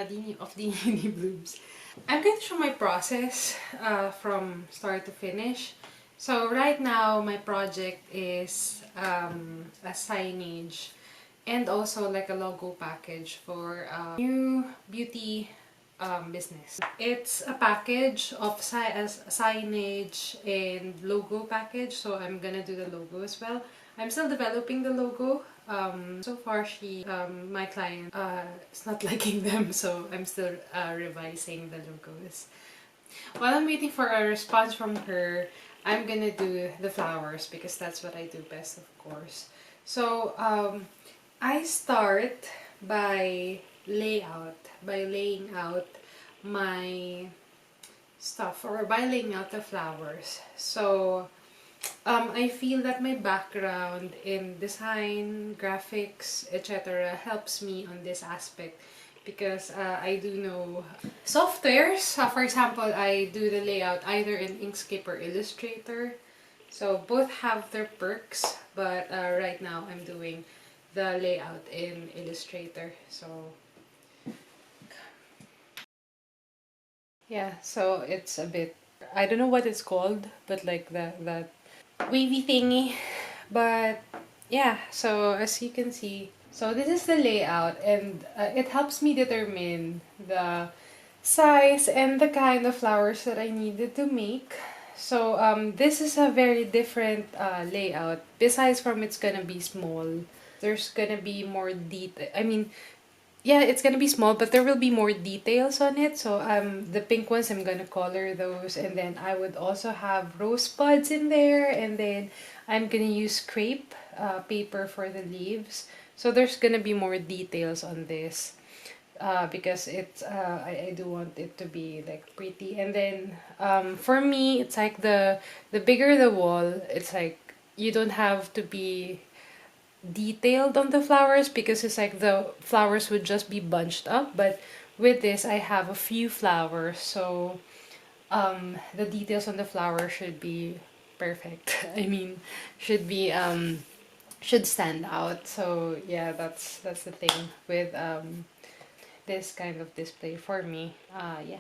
Deaney Weaney Blooms. I'm going to show my process from start to finish. So right now my project is a signage and also like a logo package for a new beauty business. It's a package of signage and logo package, so I'm gonna do the logo as well. I'm still developing the logo. So far my client is not liking them, so I'm still revising the logos. While I'm waiting for a response from her, I'm gonna do the flowers because that's what I do best, of course. So I start by laying out my stuff, or by laying out the flowers. So I feel that my background in design, graphics, etc. helps me on this aspect because I do know softwares. For example, I do the layout either in Inkscape or Illustrator. So both have their perks, but right now I'm doing the layout in Illustrator. So yeah, so it's a bit, I don't know what it's called, but like that wavy thingy. But yeah, so as you can see, so this is the layout, and it helps me determine the size and the kind of flowers that I needed to make. So this is a very different layout. Besides from it's gonna be small, there's gonna be more detail. I mean, yeah, it's gonna be small, but there will be more details on it. So the pink ones, I'm gonna color those, and then I would also have rose buds in there, and then I'm gonna use crepe paper for the leaves. So there's gonna be more details on this because it's I do want it to be like pretty. And then for me, it's like the bigger the wall, it's like you don't have to be detailed on the flowers because it's like the flowers would just be bunched up. But with this, I have a few flowers, so the details on the flower should be perfect. I mean, should be should stand out. So yeah, that's the thing with this kind of display for me. Yeah.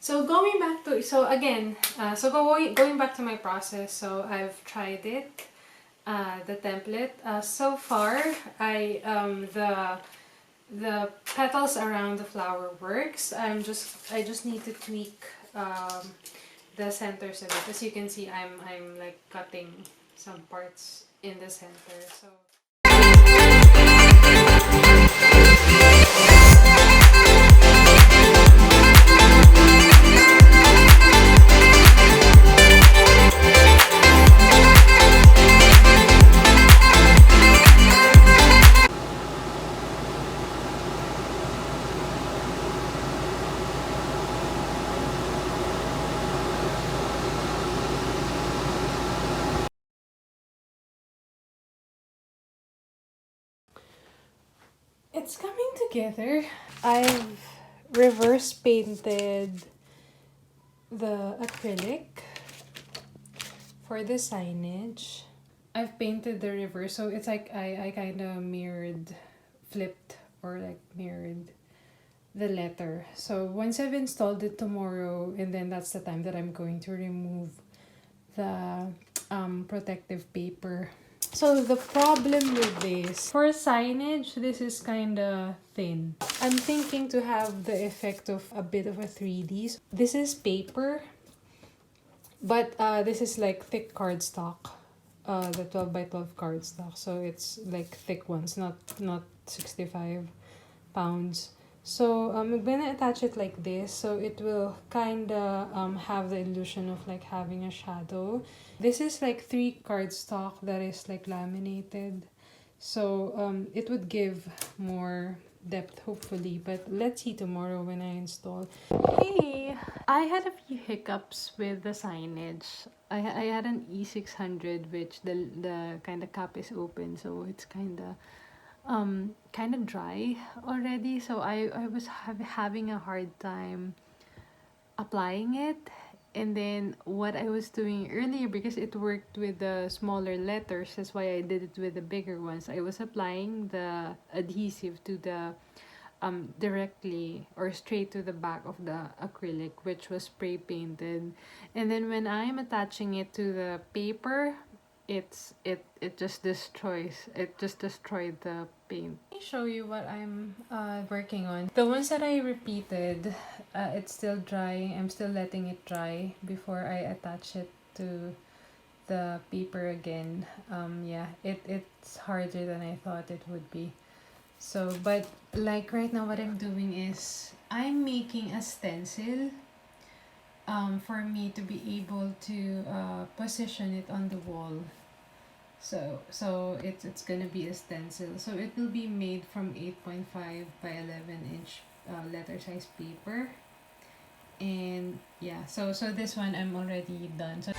So going back to, so again, going back to my process, so I've tried it, the template. So far, the petals around the flower works. I just need to tweak the centers of it. As you can see, I'm like cutting some parts in the center. So. It's coming together. I've reverse painted the acrylic for the signage. I've painted the reverse, so it's like I kind of flipped or like mirrored the letter. So once I've installed it tomorrow, and then that's the time that I'm going to remove the protective paper. So the problem with this, for signage, this is kind of thin. I'm thinking to have the effect of a bit of a 3D. This is paper, but this is like thick cardstock. The 12 by 12 cardstock. So it's like thick ones, not 65 pounds. So I'm gonna attach it like this, so it will kind of have the illusion of like having a shadow. This is like 3 cardstock that is like laminated, so it would give more depth hopefully, but let's see tomorrow when I install. Hey, I had a few hiccups with the signage. I had an E600 which the kind of cap is open, so it's kind of dry already, so I was having a hard time applying it. And then what I was doing earlier, because it worked with the smaller letters, that's why I did it with the bigger ones. I was applying the adhesive to the directly or straight to the back of the acrylic, which was spray painted. And then when I'm attaching it to the paper, it just destroyed the paint. Let me show you what I'm working on. The ones that I repeated, it's still dry. I'm still letting it dry before I attach it to the paper again. Yeah, it's harder than I thought it would be. So, but like right now, what I'm doing is I'm making a stencil for me to be able to position it on the wall. So it's gonna be a stencil. So it will be made from 8.5 by 11-inch letter size paper. And yeah, so this one I'm already done. So